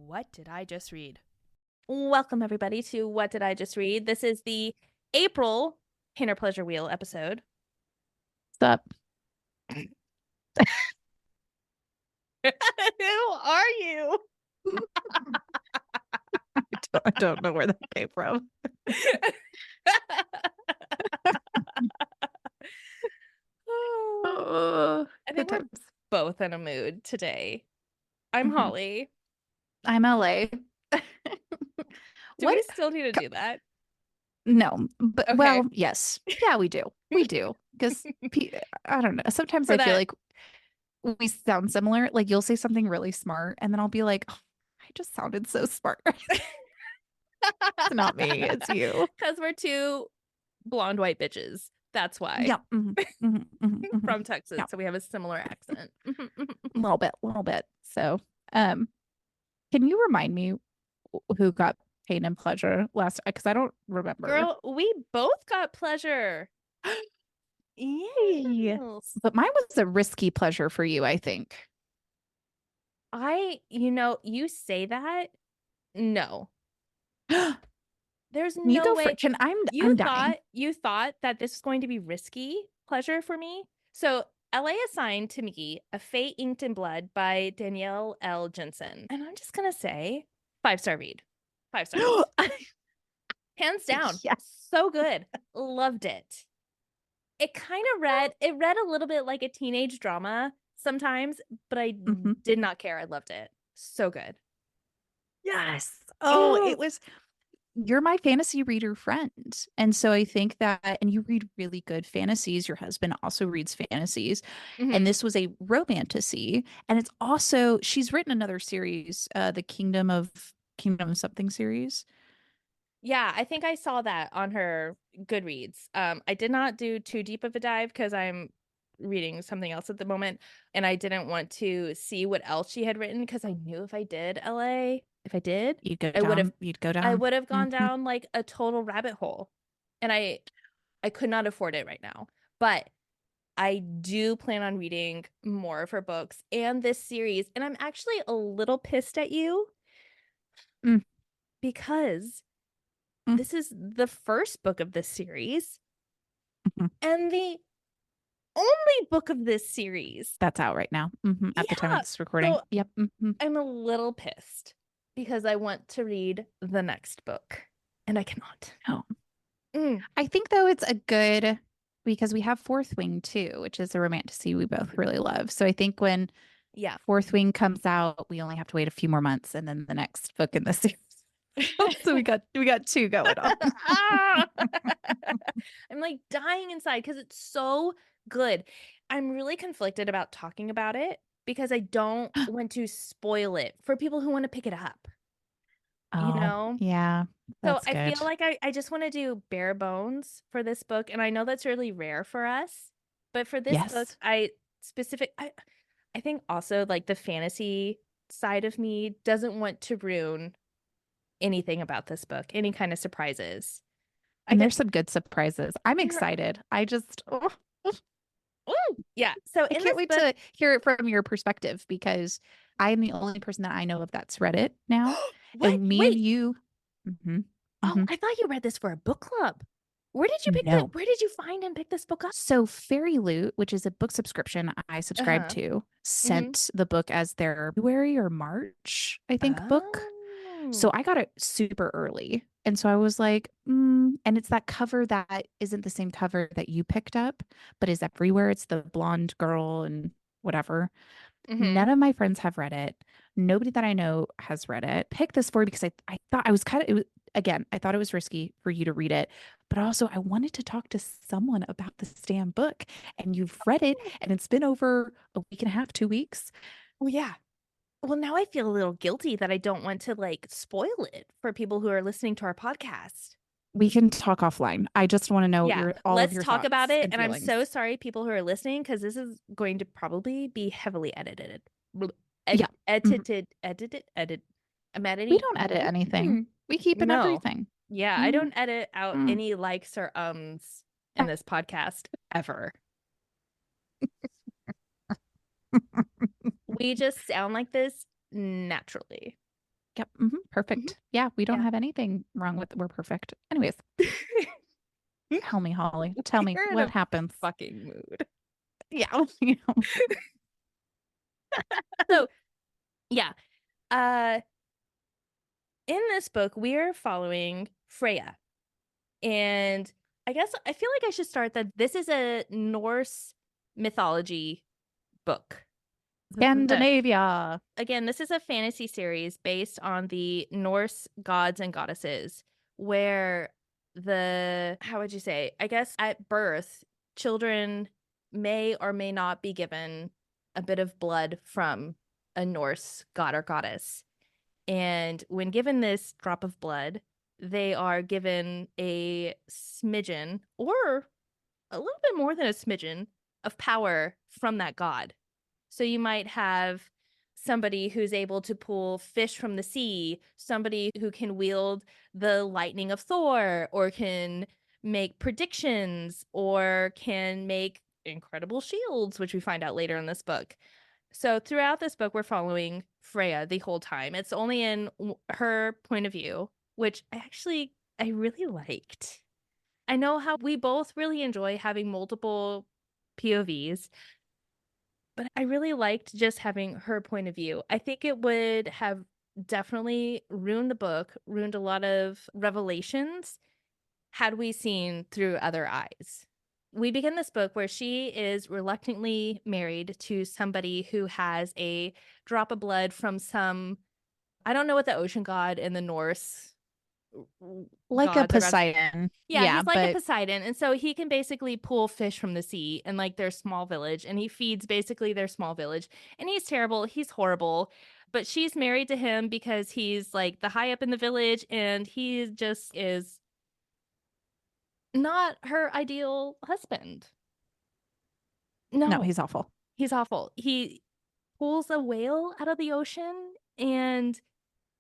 What did I just read? Welcome, everybody, to What Did I Just Read? This is the April Pain or Pleasure Wheel episode. What's up? Who are you? I don't know where that came from. I think Good we're times. both in a mood today. I'm Mhm. Holly. I'm LA. Do we still need to do that? No, but Okay. well, yes. Yeah, we do. We do. Because I don't know. Sometimes For I feel that- like we sound similar. Like you'll say something really smart, and then I'll be like, oh, I just sounded so smart. It's not me, it's you. Because we're two blonde white bitches. That's why. Yeah. From Texas, Yeah. so we have a similar accent. A little bit. So, can you remind me who got pain and pleasure last? Because I don't remember. Girl, we both got pleasure. Yay. Yes. But mine was a risky pleasure for you, I think. You say that. No. There's You no go way. I'm dying. You thought that this was going to be risky pleasure for me. So LA assigned to me A Fate Inked in Blood by Danielle L. Jensen. And I'm just gonna say 5-star read. 5 stars. Hands down. Yes. So good. Loved it. It read a little bit like a teenage drama sometimes, but I did not care. I loved it. So good. Yes. Oh, you're my fantasy reader friend. And so I think that, and you read really good fantasies. Your husband also reads fantasies. Mhm. And this was a romantasy. And it's also, she's written another series, the Kingdom Something series. Yeah, I think I saw that on her Goodreads. I did not do too deep of a dive because I'm reading something else at the moment, and I didn't want to see what else she had written because I knew if I did You'd go down. I would have gone Mhm. down like a total rabbit hole, and I could not afford it right now. But I do plan on reading more of her books and this series, and I'm actually a little pissed at you because this is the first book of this series and the only book of this series that's out right now at the time of this recording. So Yep. I'm a little pissed because I want to read the next book and I cannot. I think though it's a good, because we have Fourth Wing too, which is a romantasy we both really love. So I think when Fourth Wing comes out, we only have to wait a few more months and then the next book in the series. So we got two going on. I'm like dying inside because it's so good. I'm really conflicted about talking about it because I don't want to spoil it for people who want to pick it up. Yeah. So I feel like I just want to do bare bones for this book, and I know that's really rare for us, but for this book, I think also like the fantasy side of me doesn't want to ruin anything about this book, any kind of surprises. And there's some good surprises. I'm excited. I just yeah. So I can't wait to hear it from your perspective because I'm the only person that I know of that's read it now. And me and you. Oh, I thought you read this for a book club. Where did you pick that? Where did you find and pick this book up? So Fairy Loot, which is a book subscription I subscribe to, sent the book as their February or March, I think, book. So I got it super early. And so I was like, and it's that cover that isn't the same cover that you picked up, but is everywhere. It's the blonde girl and whatever. None of my friends have read it. Nobody that I know has read it. Picked this for because I thought I was I thought it was risky for you to read it, but also I wanted to talk to someone about this damn book. And you've read it, and it's been over a week and a half, 2 weeks. Oh yeah. Well, now I feel a little guilty that I don't want to like spoil it for people who are listening to our podcast. We can talk offline. I just want to know let's talk about it. And feelings. I'm so sorry, people who are listening, because this is going to probably be heavily edited. Edited. I'm editing. We don't edit anything. We keep in No. everything. Yeah, I don't edit out any likes or ums in this podcast ever. We just sound like this naturally. Yep. Perfect. Yeah, we don't have anything wrong with we're perfect. Anyways. Tell me, Holly. Tell me You're what in a happens. fucking mood. Yeah. So, yeah. In this book, we are following Freya. And I guess I feel like I should start that this is a Norse mythology book. Scandinavia. Again, this is a fantasy series based on the Norse gods and goddesses, where how would you say, I guess at birth, children may or may not be given a bit of blood from a Norse god or goddess. And when given this drop of blood, they are given a smidgen or a little bit more than a smidgen of power from that god. So you might have somebody who's able to pull fish from the sea, somebody who can wield the lightning of Thor, or can make predictions, or can make incredible shields, which we find out later in this book. So throughout this book, we're following Freya the whole time. It's only in her point of view, which I really liked. I know how we both really enjoy having multiple POVs, but I really liked just having her point of view. I think it would have definitely ruined the book, ruined a lot of revelations had we seen through other eyes. We begin this book where she is reluctantly married to somebody who has a drop of blood from some, I don't know what the ocean god in the Norse like a Poseidon. Yeah, he's like a Poseidon. And so he can basically pull fish from the sea and like their small village, and he feeds basically their small village. And he's terrible. He's horrible. But she's married to him because he's like the high up in the village, and he just is not her ideal husband. No, he's awful. He's awful. He pulls a whale out of the ocean and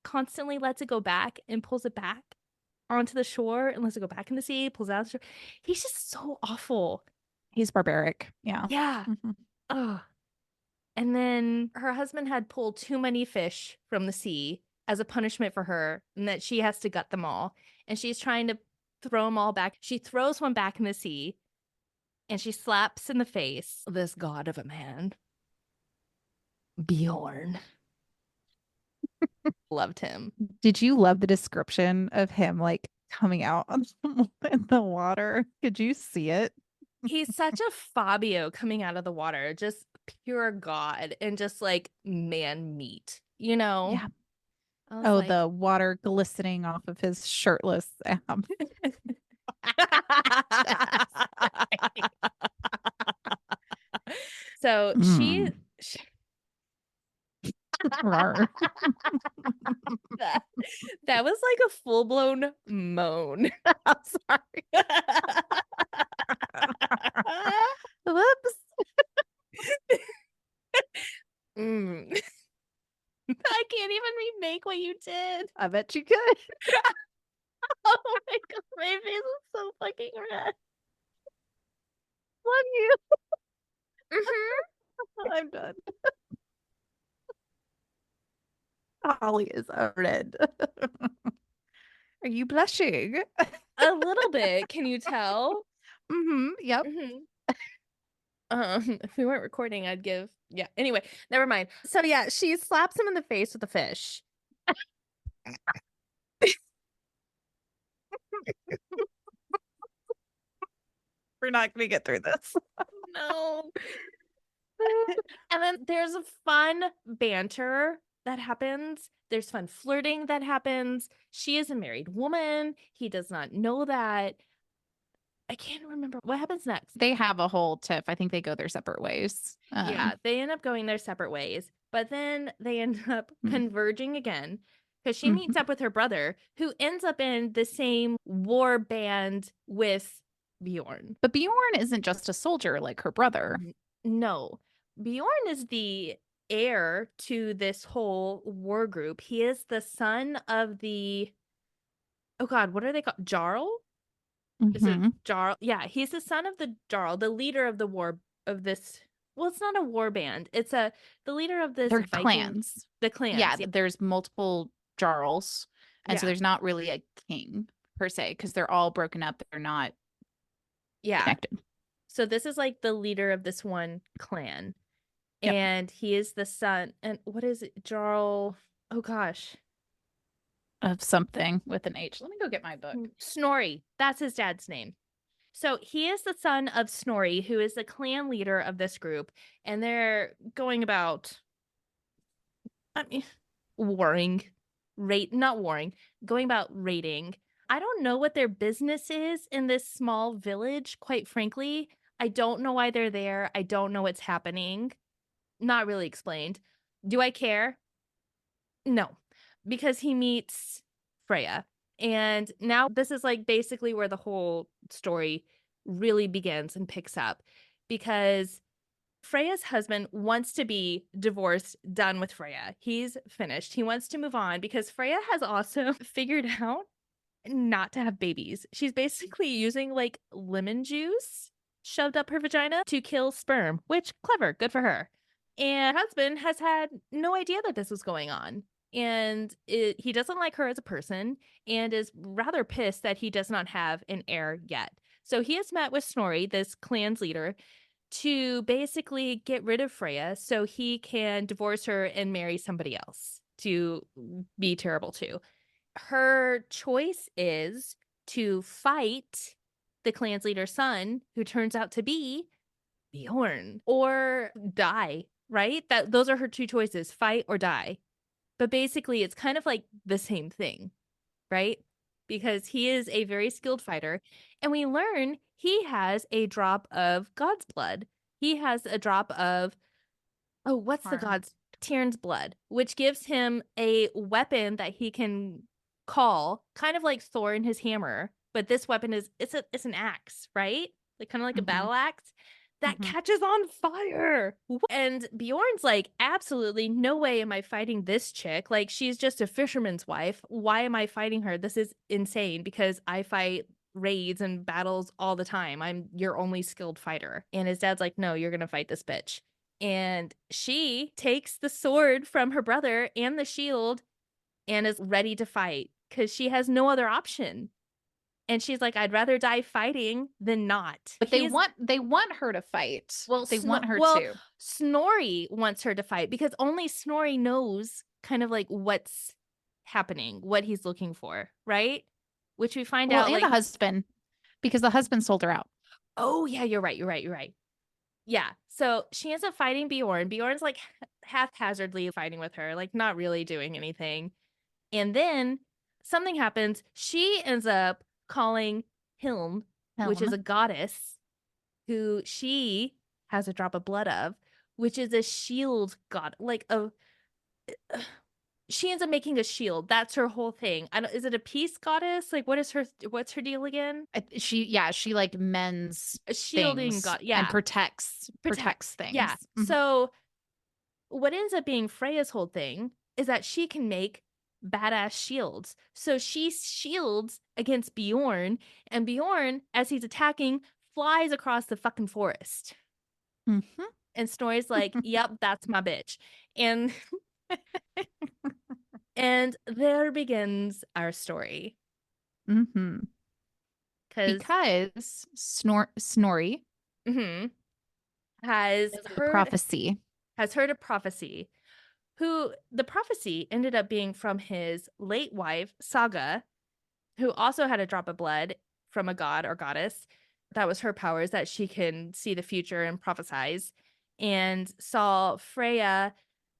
constantly lets it go back and pulls it back onto the shore and lets it go back in the sea, pulls out the shore. He's just so awful. He's barbaric. Yeah. Yeah. Oh. And then her husband had pulled too many fish from the sea as a punishment for her, and that she has to gut them all. And she's trying to throw them all back. She throws one back in the sea, and she slaps in the face this god of a man, Bjorn. Loved him. Did you love the description of him like coming out in the water? Could you see it? He's such a Fabio coming out of the water, just pure god and just like man meat, you know? Yeah. Oh, like... the water glistening off of his shirtless abs. So she that was like a full-blown moan. I'm sorry. Whoops. I can't even remake what you did. I bet you could. Oh my god, my face is so fucking red. Love you. I'm done. Holly is red. Are you blushing? A little bit. Can you tell? Yep. If we weren't recording, I'd give. Yeah. Anyway, never mind. So yeah, she slaps him in the face with a fish. We're not going to get through this. No. And then there's a fun banter that happens. There's fun flirting that happens. She is a married woman. He does not know that. I can't remember what happens next. They have a whole tiff. I think they go their separate ways. Yeah, they end up going their separate ways. But then they end up converging again because she meets up with her brother, who ends up in the same war band with Bjorn. But Bjorn isn't just a soldier like her brother. No. Bjorn is the heir to this whole war group. He is the son of the oh God, what are they called? Jarl? Is it Mm-hmm. Jarl? Yeah, he's the son of the Jarl, the leader of the war of this. Well, it's not a war band. It's the leader of this They're Viking, clans. the Yeah, clans. Yeah, there's multiple jarls, and so yeah, there's not really a king per se because they're all broken up. They're not yeah. connected. So this is like the leader of this one clan, Yep. and he is the son. And what is it, Jarl? Oh gosh, Of something with an H. Let me go get my book. Snorri. That's his dad's name. So he is the son of Snorri, who is the clan leader of this group, and they're going about, I mean, warring, not warring, going about raiding. I don't know what their business is in this small village, quite frankly. I don't know why they're there. I don't know what's happening. Not really explained. Do I care? No, because he meets Freya. And now this is like basically where the whole story really begins and picks up because Freya's husband wants to be divorced, done with Freya. He's finished. He wants to move on because Freya has also figured out not to have babies. She's basically using like lemon juice shoved up her vagina to kill sperm, which clever, good for her. And her husband has had no idea that this was going on. And he doesn't like her as a person and is rather pissed that he does not have an heir yet. So he has met with Snorri, this clan's leader, to basically get rid of Freya so he can divorce her and marry somebody else to be terrible to. Her choice is to fight the clan's leader's son, who turns out to be Bjorn, or die, right? Those are her two choices, fight or die. But basically it's kind of like the same thing, right? Because he is a very skilled fighter, and we learn he has a drop of God's blood. He has a drop of, oh, what's the god's? Tyrn's blood, which gives him a weapon that he can call, kind of like Thor and his hammer. But this weapon is it's an axe, right? Like kind of like a battle axe that catches on fire. And Bjorn's like, absolutely no way am I fighting this chick. Like, she's just a fisherman's wife. Why am I fighting her? This is insane because I fight raids and battles all the time. I'm your only skilled fighter. And his dad's like, no, you're gonna fight this bitch. And she takes the sword from her brother and the shield and is ready to fight because she has no other option. And she's like, I'd rather die fighting than not. But they want her to fight. Well, they want her to. Snorri wants her to fight because only Snorri knows kind of like what's happening, what he's looking for, right? Which we find out, and like, the husband, because the husband sold her out. Oh yeah, you're right. Yeah. So she ends up fighting Bjorn. Bjorn's like haphazardly fighting with her, like not really doing anything. And then something happens. She ends up calling Hilm, which is a goddess who she has a drop of blood of, which is a shield god, like a. She ends up making a shield. That's her whole thing. Is it a peace goddess? Like, what's her deal again? She like mends a shielding things god, yeah, and protects things. Yeah. So what ends up being Freya's whole thing is that she can make badass shields. So she shields against Bjorn, and Bjorn, as he's attacking, flies across the fucking forest. And Snorri's like, yep, that's my bitch. And and there begins our story. Because Snorri has heard a prophecy. Who the prophecy ended up being from his late wife, Saga, who also had a drop of blood from a god or goddess. That was her powers, that she can see the future and prophesize, and saw Freya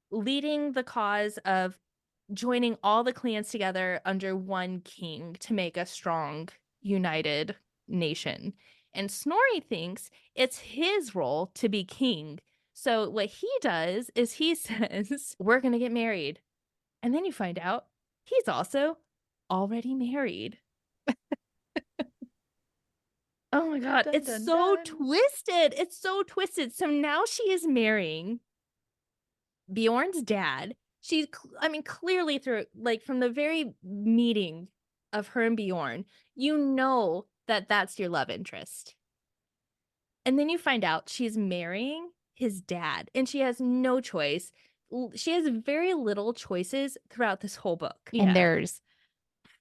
leading the cause of joining all the clans together under one king to make a strong, united nation. And Snorri thinks it's his role to be king. So what he does is he says, we're going to get married. And then you find out he's also already married. Oh my God. It's so twisted. It's so twisted. So now she is marrying Bjorn's dad. She's, clearly through, like, from the very meeting, of her and Bjorn, you know that that's your love interest. And then you find out she's marrying his dad, and she has no choice. She has very little choices throughout this whole book. And there's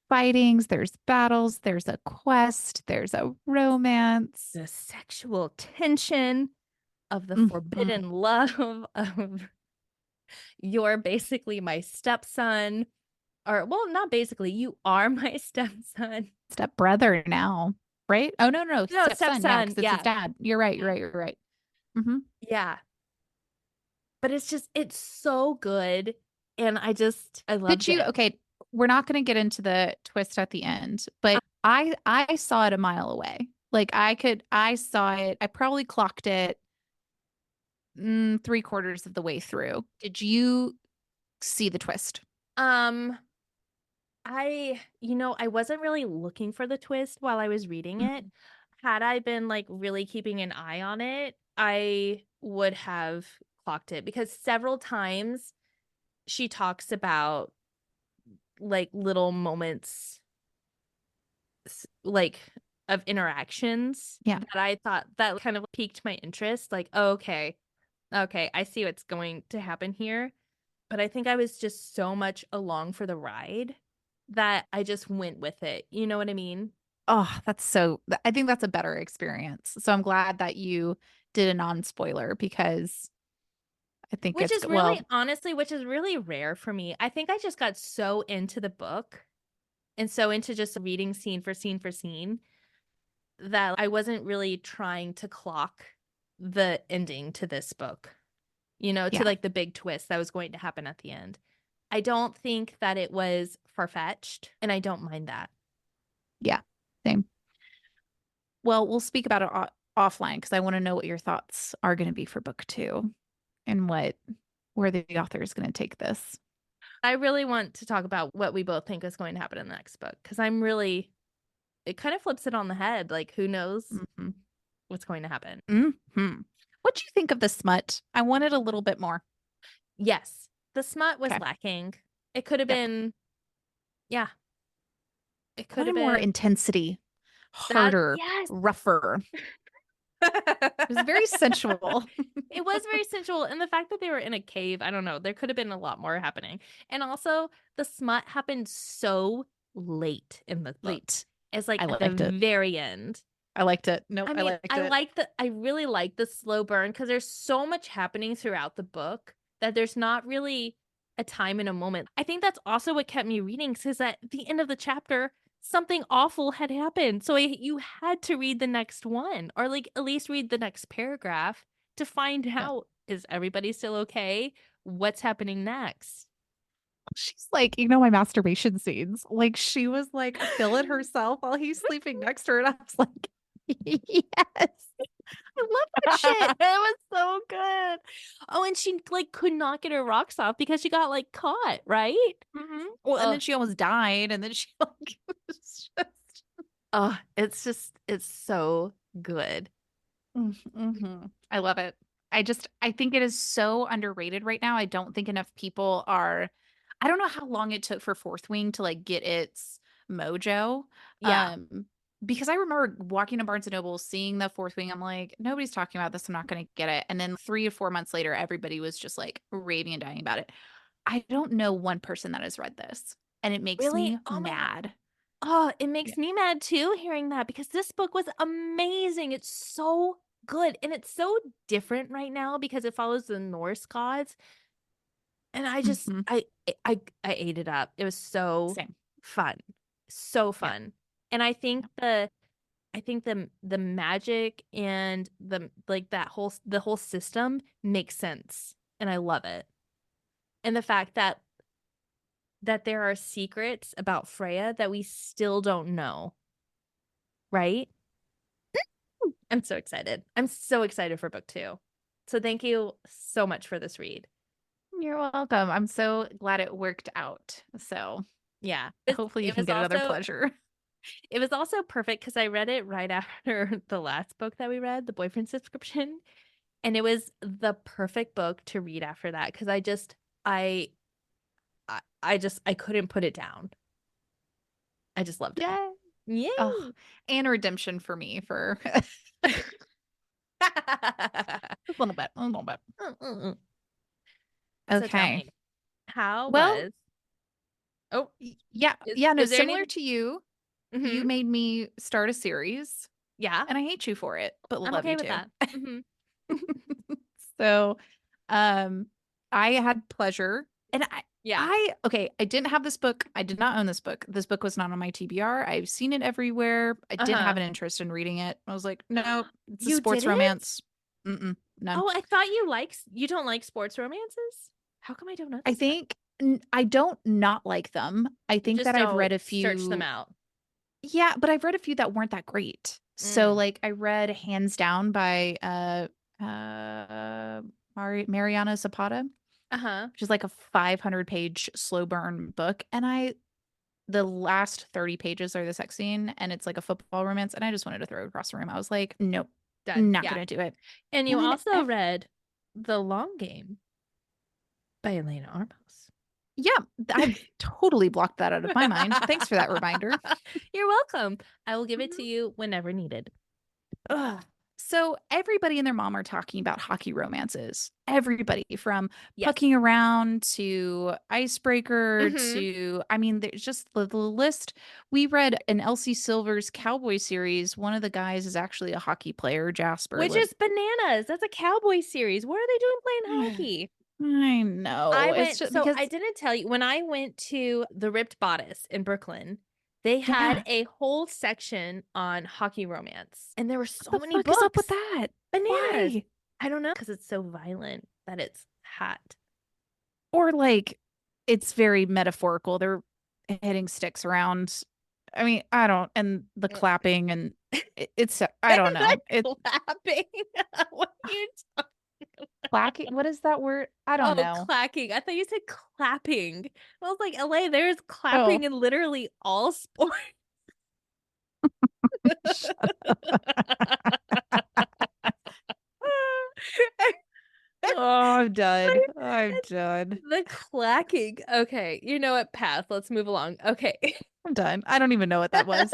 fightings, there's battles, there's a quest, there's a romance. The sexual tension of the forbidden love of you're basically my stepson. Or, well, not basically, you are my stepson. Stepbrother now, right? Oh, no, stepson. Yeah, because it's his dad. You're right. Mm-hmm. Yeah. But it's so good. And I loved it. Okay, we're not going to get into the twist at the end, but I saw it a mile away. Like I saw it. I probably clocked it 3/4 of the way through. Did you see the twist? I wasn't really looking for the twist while I was reading it. Had I been like really keeping an eye on it, I would have clocked it, because several times she talks about like little moments like of interactions that I thought that kind of piqued my interest. Like, oh, okay, I see what's going to happen here. But I think I was just so much along for the ride that I just went with it. You know what I mean? Oh, I think that's a better experience. So I'm glad that you did a non-spoiler, because I think which is really rare for me. I think I just got so into the book and so into just reading scene for scene for scene that I wasn't really trying to clock the ending to this book, to like the big twist that was going to happen at the end. I don't think that it was far-fetched, and I don't mind that. Yeah, same. Well, we'll speak about it offline, because I want to know what your thoughts are going to be for book 2 and where the author is going to take this. I really want to talk about what we both think is going to happen in the next book, because it kind of flips it on the head. Like, who knows what's going to happen? What do you think of the smut? I wanted a little bit more. Yes, the smut was lacking. It could have been, it could have been more intensity, harder, rougher. It was very sensual. It was very sensual. And the fact that they were in a cave, I don't know, there could have been a lot more happening. And also, the smut happened so late in the book. It's like at the very end. I liked it. No, I liked it. I really like the slow burn, because there's so much happening throughout the book that there's not really a time and a moment. I think that's also what kept me reading, because at the end of the chapter, something awful had happened. So you had to read the next one, or like at least read the next paragraph to find out, is everybody still okay? What's happening next? She's like, my masturbation scenes. Like, she was like feeling herself while he's sleeping next to her. And I was like, yes. I love that shit. It was so good. Oh, and she like could not get her rocks off because she got like caught, right? Well, and then she almost died, and then she like was just it's so good. I love it. I think it is so underrated right now. I don't think enough people are. I don't know how long it took for Fourth Wing to like get its mojo. Yeah. Because I remember walking to Barnes & Noble, seeing the Fourth Wing. I'm like, nobody's talking about this. I'm not going to get it. And then 3 or 4 months later, everybody was just like raving and dying about it. I don't know one person that has read this, and it makes me mad. Oh, it makes me mad too, hearing that, because this book was amazing. It's so good. And it's so different right now because it follows the Norse gods. And I just, I ate it up. It was so fun. So fun. Yeah. And I think the magic and the whole system makes sense. And I love it. And the fact that there are secrets about Freya that we still don't know. Right? I'm so excited. I'm so excited for book 2. So thank you so much for this read. You're welcome. I'm so glad it worked out. So yeah, hopefully you can get another pleasure. It was also perfect because I read it right after the last book that we read, The Boyfriend Subscription. And it was the perfect book to read after that, because I couldn't put it down. I just loved him. Yay. Yay. Oh, and redemption for me for a little bit. A little bit. So tell Okay. me, how Well, was oh yeah. Yeah, no, is there similar anything? to you. You Mhm. made me start a series, Yeah, and I hate you for it, but I'm love okay you with too. that. Mhm. So, um, I had pleasure, and Yeah. I didn't have this book. I did not own this book. This book was not on my TBR. I've seen it everywhere. I didn't have Uh-huh. an interest in reading it. I was like, no, it's a You sports didn't? romance. None. Oh, I thought you don't like sports romances? How come I don't I notice that? think I don't not like them. I You think just that I've don't read a search them few. out. Yeah, but I've read a few that weren't that great. So Mm. like I read Hands Down by Mariana Zapata, Uh-huh. which is like a 500-page slow burn book, and the last 30 pages are the sex scene, and it's like a football romance, and I just wanted to throw it across the room. I was like, nope, Done. not Yeah. gonna do it. And you And then also read The Long Game by Elena Armos. yeah, I've totally blocked that out of my mind. Thanks for that reminder. You're welcome. I will give it to Mhm. you whenever needed. Ugh. So everybody and their mom are talking about hockey romances. Everybody from Yes. Pucking Around to Icebreaker Mhm. to, I mean, there's just the list. We read an Elsie Silver's Cowboy series. One of the guys is actually a hockey player, Jasper. Which is bananas. That's a cowboy series. What are they doing playing hockey? I know. It's just So because, I didn't tell you, when I went to the Ripped Bodice in Brooklyn, they had yeah, a whole section on hockey romance. And there were so what the many fuck is up with books. that? Bananas. Why? I don't know, because it's so violent that it's hot. Or like it's very metaphorical. They're hitting sticks around. I mean, I don't, and the clapping and it's, I don't know. It Clapping. What are you talking clacking. What is that word? I don't Oh, know. clacking. I thought you said clapping. I was like, LA, there's Oh, clapping in literally all sports. shut Oh, I'm done. I'm done. The clacking. Okay, you know what? Path. Let's move along. Okay. I'm done. I don't even know what that was.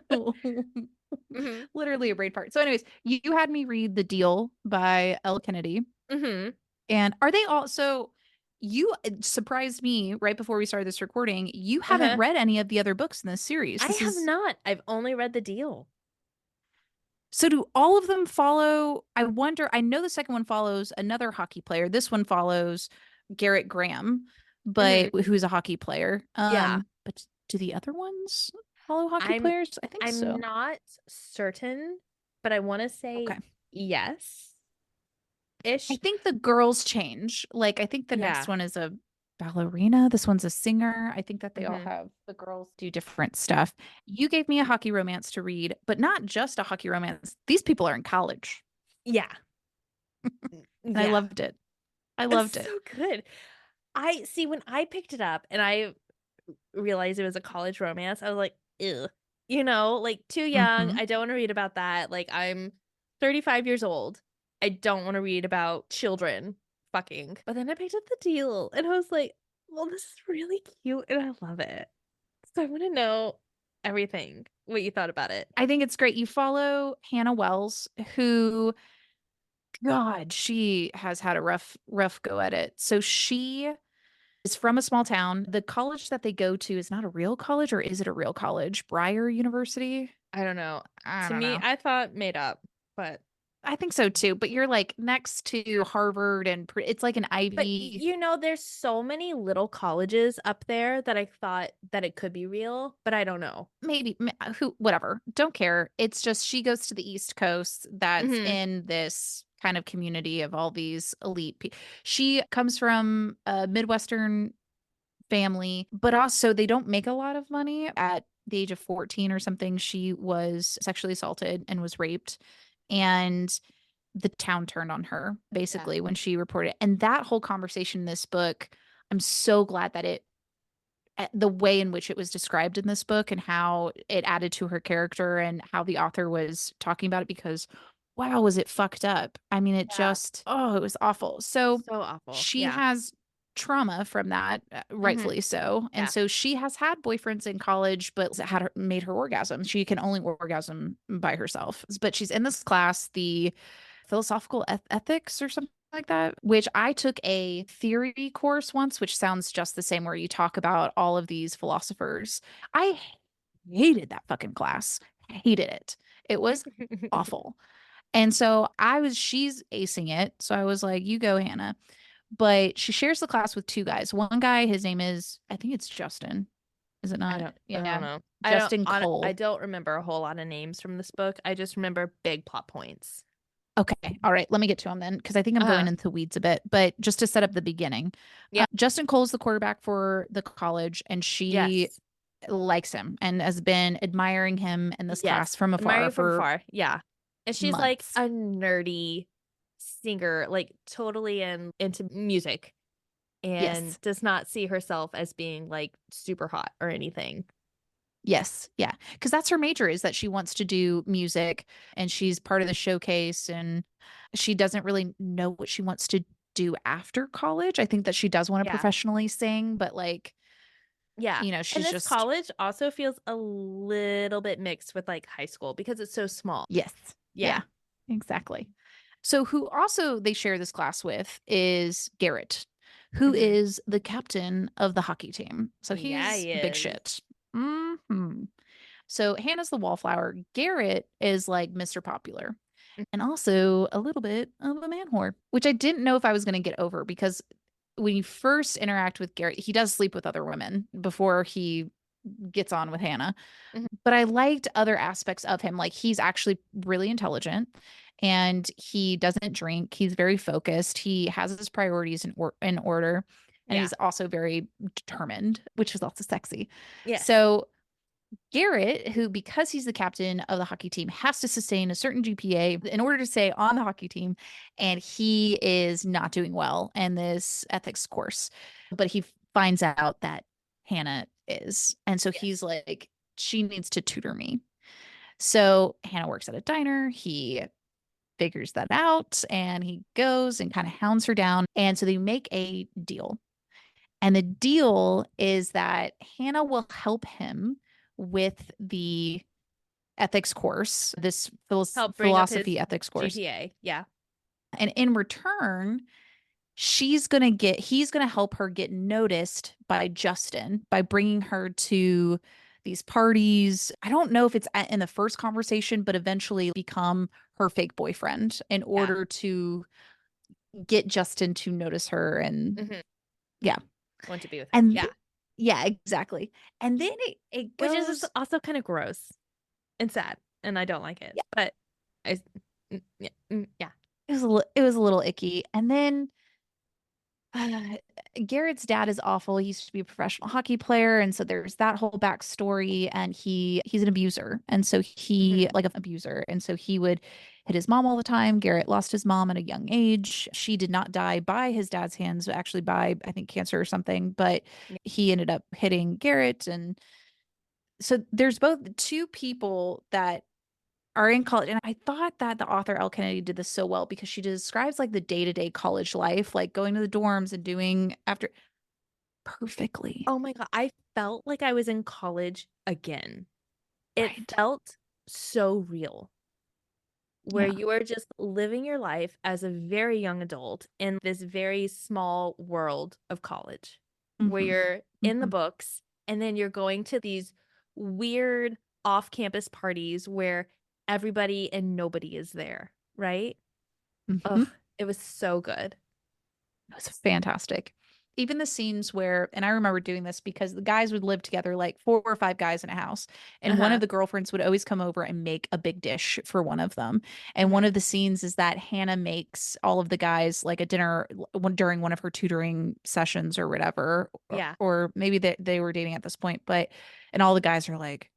hmm Literally a brain part. So, anyways, you had me read The Deal by Elle Kennedy. hmm And are they also, you surprised me right before we started this recording. You haven't Uh-huh. read any of the other books in this series. I This have is, not. I've only read The Deal. so do all of them follow? I wonder, I know the second one follows another hockey player. This one follows Garrett Graham, hmm but who's a hockey player. Yeah. But do the other ones follow hockey I'm players? I think I'm so. not certain, but I want to say Okay. yes I ish. think the girls change. Like, I think the next Yeah. one is a ballerina. This one's a singer. I think that they all hmm have, the girls do different stuff. You gave me a hockey romance to read, but not just a hockey romance. These people are in college, Yeah. and I Yeah. loved it. I It's loved it. so good. I see when I picked it up and I realized it was a college romance, I was like, ew. Like too young. Hmm. I don't want to read about that. Like I'm 35 years old. I don't want to read about children fucking. But then I picked up The Deal and I was like, well, this is really cute and I love it. So I want to know everything, what you thought about it. I think it's great. You follow Hannah Wells, who, God, she has had a rough go at it. So she is from a small town. The college that they go to is not a real college, or is it a real college? Breyer University? I don't know. I To don't me, know. I thought made up, but I think so too. But you're like next to Harvard, and it's like an Ivy. there's so many little colleges up there that I thought that it could be real, but I don't know. Maybe who, whatever. Don't care. It's just she goes to the East Coast that's hmm in this kind of community of all these elite people. She comes from a Midwestern family, but also they don't make a lot of money. At the age of 14 or something, she was sexually assaulted and was raped. And the town turned on her Yeah. basically when she reported it. And that whole conversation in this book, I'm so glad that the way in which it was described in this book and how it added to her character and how the author was talking about it, because wow, was it fucked up. I mean, it Yeah. just, oh, it was awful. So So awful. she Yeah. has trauma from that, Mm-hmm. rightfully so. And Yeah. so she has had boyfriends in college, but made her orgasm. She can only orgasm by herself. But she's in this class, the philosophical ethics or something like that, which I took a theory course once, which sounds just the same, where you talk about all of these philosophers. I hated that fucking class. Hated it. It was awful. And so she's acing it. So I was like, you go, Hannah. But she shares the class with two guys. One guy, his name is, I think it's Justin. Is it not? I don't Yeah. know. Justin I Cole. don't remember a whole lot of names from this book. I just remember big plot points. Okay. All right. Let me get to him then, because I think I'm going Uh-huh. into the weeds a bit. But just to set up the beginning, Yeah. Justin Cole's the quarterback for the college, and she Yes. likes him and has been admiring him in this class Yes. from afar Admiring from for far. Yeah. And she's like months. a nerdy singer, like totally into music, Yes. and does not see herself as being like super hot or anything. Yes. Yeah. Because that's her major, is that she wants to do music, and she's part of the showcase, and she doesn't really know what she wants to do after college. I think that she does want to Yeah. professionally sing, but like, Yeah. And she's this just, college also feels a little bit mixed with like high school because it's so small. yes. Yeah. Yeah. Exactly. So, who also they share this class with is Garrett, who Hmm. is the captain of the hockey team. So, Yeah, he's he big is. shit. Hmm. So Hannah's the wallflower. Garrett is like Mr. Popular, and also a little bit of a man whore, which I didn't know if I was going to get over, because when you first interact with Garrett, he does sleep with other women before he gets on with Hannah. Mhm. But I liked other aspects of him. Like, he's actually really intelligent, and he doesn't drink. He's very focused. He has his priorities in order, and Yeah. he's also very determined, which is also sexy. Yes. So Garrett, who, because he's the captain of the hockey team, has to sustain a certain GPA in order to stay on the hockey team. And he is not doing well in this ethics course. But he finds out that Hannah is. And so he's Yes. like, she needs to tutor me. So Hannah works at a diner. He figures that out, and he goes and kind of hounds her down. And so they make a deal. And the deal is that Hannah will help him with the ethics course, this Help bring up philosophy his ethics course. GPA. Yeah. And in return, he's going to help her get noticed by Justin by bringing her to these parties. I don't know if it's in the first conversation, but eventually become her fake boyfriend in Yeah. order to get Justin to notice her. And Hmm. yeah. Want to be with her. And Yeah. yeah, exactly. And then it Which is goes, also kind of gross and sad. And I don't like it. yeah, But I, yeah. Yeah. it was a little icky. And then Garrett's dad is awful. He used to be a professional hockey player, and so there's that whole backstory. And he's an abuser, and so he Hmm. like an abuser, and so he would hit his mom all the time. Garrett lost his mom at a young age. She did not die by his dad's hands, but actually by, I think, cancer or something. But Yeah. he ended up hitting Garrett, and so there's both two people that are in college. And I thought that the author Elle Kennedy did this so well, because she describes like the day-to-day college life, like going to the dorms and doing after perfectly. Oh my God. I felt like I was in college again. It Right. felt so real, where Yeah. you are just living your life as a very young adult in this very small world of college, where Hmm. you're in the Hmm. books and then you're going to these weird off-campus parties where everybody and nobody is there, right? Ugh, Hmm. it was so good. It was fantastic. Even the scenes where, and I remember doing this because the guys would live together, like 4 or 5 guys in a house, and one of Uh-huh. the girlfriends would always come over and make a big dish for one of them. And one Hmm. of the scenes is that Hannah makes all of the guys like a dinner during one of her tutoring sessions or whatever, Yeah. or maybe they were dating at this point, but and all the guys are like,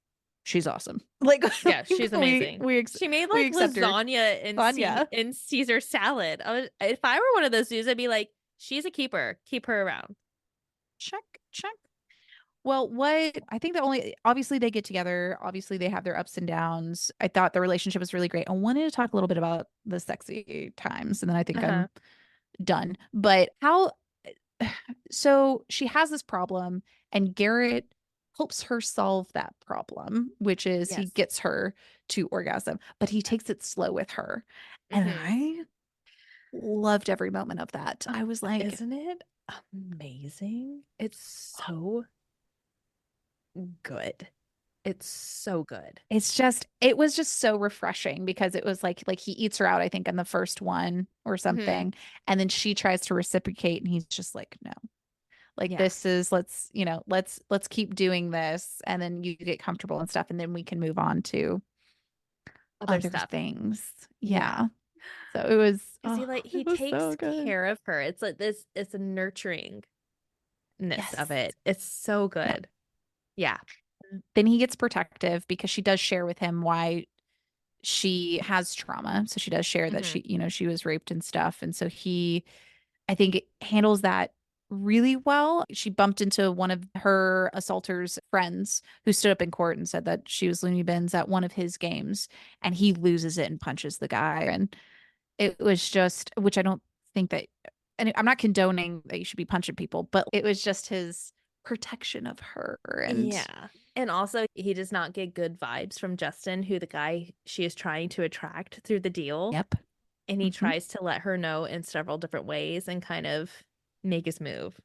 she's awesome. Like, Yeah, she's amazing. She made we like accept her. lasagna and Tanya. Caesar salad. If I were one of those dudes, I'd be like, she's a keeper. Keep her around. Check, check. Well, what I think the only obviously they get together, obviously they have their ups and downs. I thought the relationship was really great. I wanted to talk a little bit about the sexy times, and then I think Uh-huh. I'm done. But how so she has this problem, and Garrett helps her solve that problem, which is he Yes. gets her to orgasm, but he takes it slow with her. And Mhm. I loved every moment of that. I was like, Isn't it amazing? It's so good. It's so good. it was just so refreshing because it was like he eats her out, I think, in the first one or Mhm. something, and then she tries to reciprocate, and he's just like, no. Like Yeah. this is let's keep doing this, and then you get comfortable and stuff, and then we can move on to Other other stuff. things. Yeah. Yeah. So it was, Because he it was takes so good. care of her. It's like this, it's a nurturingness of Yes. it. It's so Yeah. good. Yeah. Then he gets protective because she does share with him why she has trauma. So she does share that Hmm. she was raped and stuff. And so I think, handles that really well. She bumped into one of her assaulter's friends who stood up in court and said that she was loony bins at one of his games, and he loses it and punches the guy. And it was just, which I don't think that, and I'm not condoning that you should be punching people, but it was just his protection of her. And Yeah. And also, he does not get good vibes from Justin, who the guy she is trying to attract through the deal. yep. And he Hmm. tries to let her know in several different ways and kind of make his move.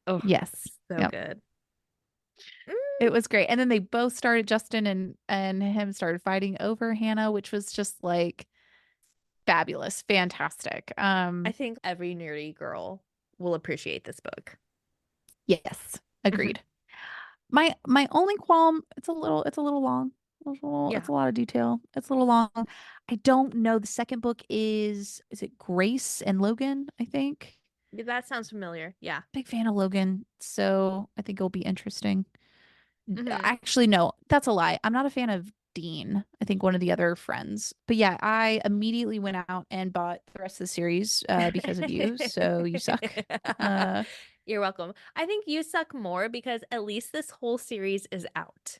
Oh, Yes. so Yep. good. It Mm. was great. And then they both started, Justin and him started fighting over Hannah, which was just like fabulous, fantastic. I think every nerdy girl will appreciate this book. Yes, Mhm. agreed. My only qualm, it's a little long. It's Yeah. a lot of detail. It's a little long. I don't know. The second book is it Grace and Logan, I think. Yeah, that sounds familiar. Yeah. Big fan of Logan, so I think it'll be interesting. Hmm. Actually, no, that's a lie. I'm not a fan of Dean. I think one of the other friends. But yeah, I immediately went out and bought the rest of the series because of you. So you suck. Uh, You're welcome. I think you suck more because at least this whole series is out.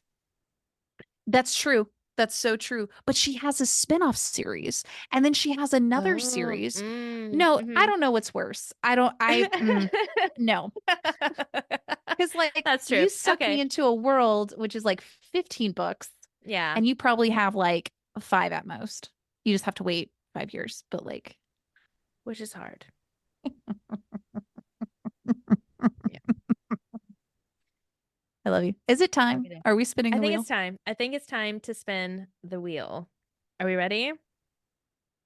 that's true. That's so true. But she has a spin-off series, and then she has another Oh, series. mm, No, I hmm. don't know what's worse. No. Because like That's true. you suck me Okay. into a world which is like 15 books, Yeah, and you probably have like five at most. You just have to wait 5 years. But like, which is hard. Yeah. I love you. Is it time? Okay. Are we spinning I the think it's wheel? time. I think it's time to spin the wheel. Are we ready?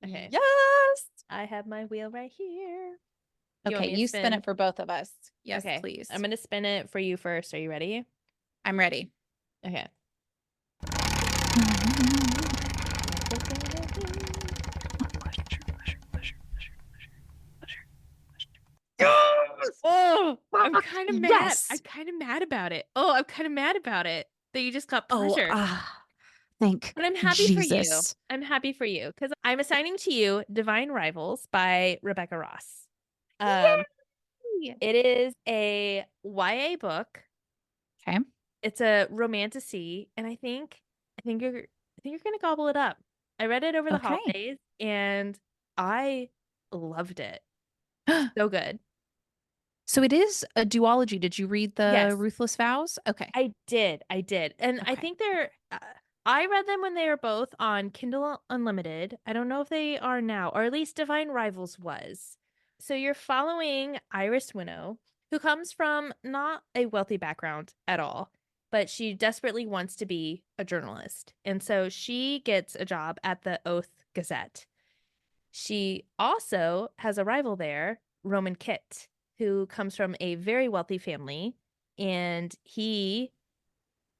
Okay. Yes. I have my wheel right here. Do you want Okay, me to you spin spin? it for both of us. Yes, Okay. I'm please. going to spin it for you first. Are you ready? I'm ready. Okay. Yes! Oh, I'm Fuck kind of mad. I'm yes. kind of mad about it. Oh, I'm kind of mad about it that you just got Oh, pleasure. thank But I'm happy for you. Jesus. I'm happy for you because I'm assigning to you Divine Rivals by Rebecca Ross. Um, Yay. it is a YA book. Okay. It's a romantasy, and I think you're gonna gobble it up. I read it over the Okay. holidays and I loved it. So good. So it is a duology. Did you read the Yes, Ruthless Vows? Okay. I did. I did. And I Okay. think I read them when they were both on Kindle Unlimited. I don't know if they are now, or at least Divine Rivals was. So you're following Iris Winnow, who comes from not a wealthy background at all, but she desperately wants to be a journalist. And so she gets a job at the Oath Gazette. She also has a rival there, Roman Kitt, who comes from a very wealthy family, and he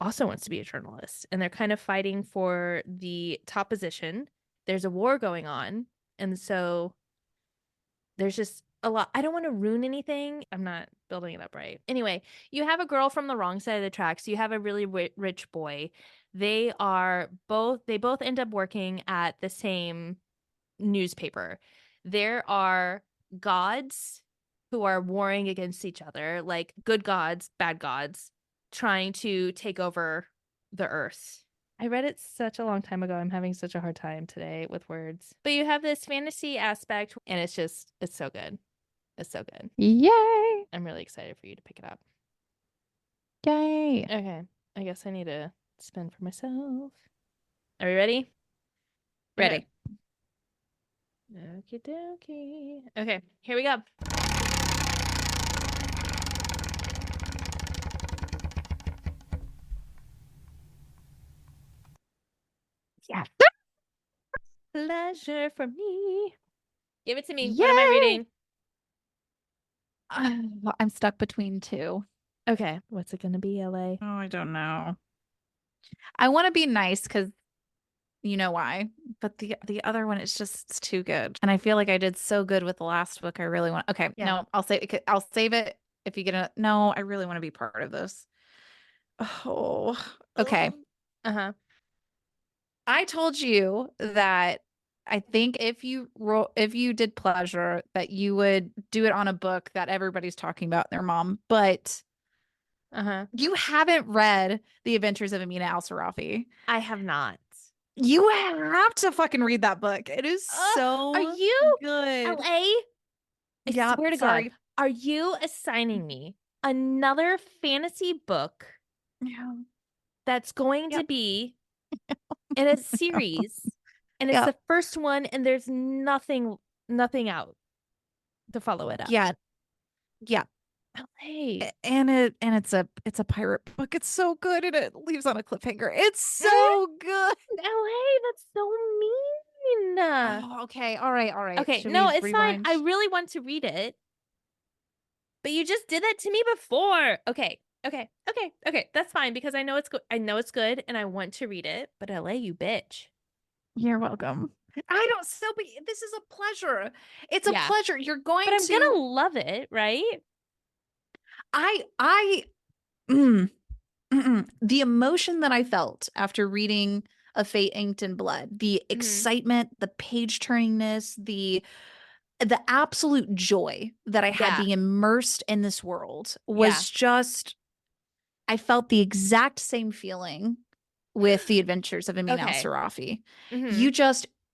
also wants to be a journalist. And they're kind of fighting for the top position. There's a war going on, and so there's just a lot. I don't want to ruin anything. I'm not building it up right. Anyway, you have a girl from the wrong side of the tracks. You have a really rich boy. They both end up working at the same newspaper. There are gods who are warring against each other, like good gods, bad gods, trying to take over the earth. I read it such a long time ago. I'm having such a hard time today with words. But you have this fantasy aspect, and it's so good. It's so good. Yay. I'm really excited for you to pick it up. Yay. Okay. I guess I need to spend for myself. Are we ready? Ready. Okie dokie. Okay, here we go. Yeah. Pleasure for me. Give it to me. Yay! What am I reading? I'm stuck between two. Okay, what's it gonna be, LA? Oh, I don't know. I want to be nice because you know why, but the other one is just it's too good, and I feel like I did so good with the last book. I really want. Okay, Yeah. no, I'll save it if you get a. No, I really want to be part of this. Oh, okay. Uh-huh. I told you that I think if you did pleasure that you would do it on a book that everybody's talking about their mom, but you haven't read The Adventures of Amina Al-Sarafi. I have not. You have to fucking read that book. It is so are you good. LA? I swear to God, are you assigning me another fantasy book that's going to be in a series and it's the first one and there's nothing out to follow it up? Yeah. LA. And it's a pirate book. It's so good and it leaves on a cliffhanger. It's so good. LA, that's so mean. Oh, okay. All right. Okay, no, it's fine. I really want to read it. But you just did that to me before. Okay. That's fine because I know it's good. I know it's good and I want to read it, but LA, you bitch. You're welcome. I don't still be this is a pleasure. It's a pleasure. You're going to But I'm gonna love it, right? The emotion that I felt after reading A Fate Inked in Blood, the excitement, the page turningness, the absolute joy that I had being immersed in this world was just I felt the exact same feeling with The Adventures of Amin Al-Sarafi.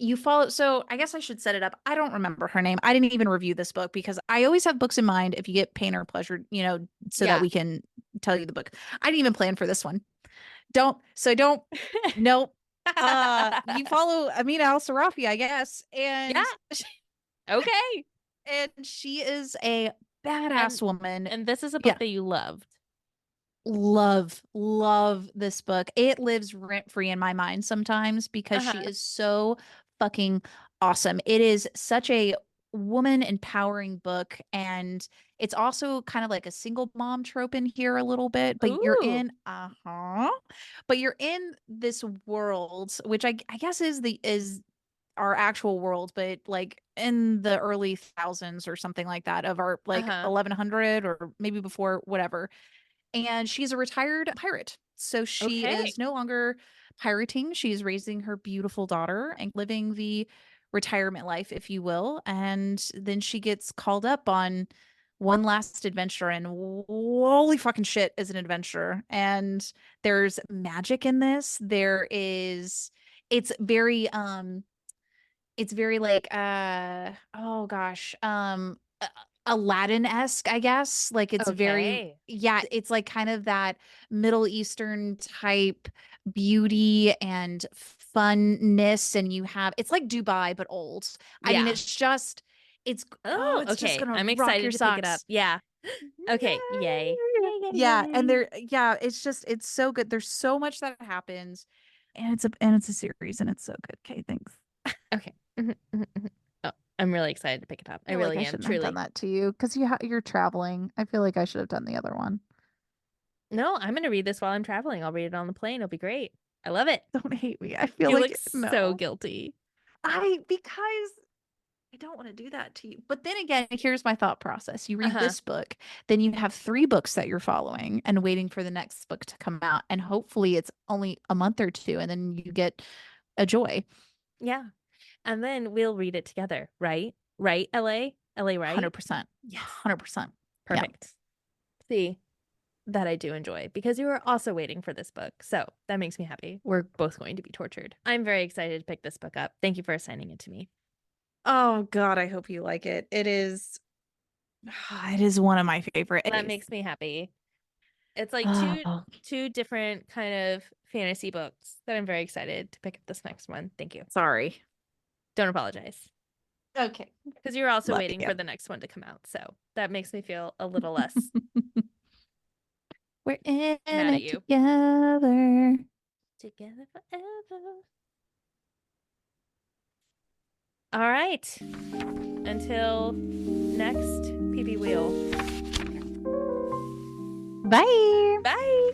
You follow. So I guess I should set it up. I don't remember her name. I didn't even review this book because I always have books in mind if you get pain or pleasure, so that we can tell you the book. I didn't even plan for this one. Nope. You follow Amina Al-Sarafi, I guess. And okay. And she is a badass woman. And this is a book that you loved. Love this book. It lives rent free in my mind sometimes because she is so fucking awesome. It is such a woman empowering book, and it's also kind of like a single mom trope in here a little bit, but you're in this world, which I guess is our actual world, but like in the early thousands or something like that of our 1100 or maybe before, whatever. And she's a retired pirate. So she is no longer pirating. She's raising her beautiful daughter and living the retirement life, if you will. And then she gets called up on one last adventure, and holy fucking shit is an adventure. And there's magic in this. It's very like oh gosh, Aladdin-esque, I guess. Like it's very it's like kind of that Middle Eastern type beauty and funness, and it's like Dubai but old. I mean, it's just it's just gonna I'm rock excited your to socks. pick it up. Yeah. Okay. Yay. And it's so good. There's so much that happens, and it's a series, and it's so good. Okay, thanks. Okay. Oh, I'm really excited to pick it up. I really am. Truly. Have done that to you because you're traveling. I feel like I should have done the other one. No, I'm gonna read this while I'm traveling. I'll read it on the plane. It'll be great. I love it. Don't hate me. I feel you like look so guilty. Because I don't want to do that to you. But then again, here's my thought process. You read this book, then you have 3 books that you're following and waiting for the next book to come out. And hopefully it's only a month or 2 and then you get a joy. Yeah. And then we'll read it together, right? Right, LA? LA, right? 100%. Yes. 100%. Perfect. Yeah. See, that I do enjoy because you are also waiting for this book. So that makes me happy. We're both going to be tortured. I'm very excited to pick this book up. Thank you for assigning it to me. Oh God, I hope you like it. It is It is one of my favorites. That makes me happy. It's like two different kind of fantasy books that I'm very excited to pick up this next one. Thank you. Sorry. Don't apologize. Okay. Because you're also waiting for the next one to come out. So that makes me feel a little less. We're in it together. Together forever. All right. Until next PB Wheel. Bye. Bye.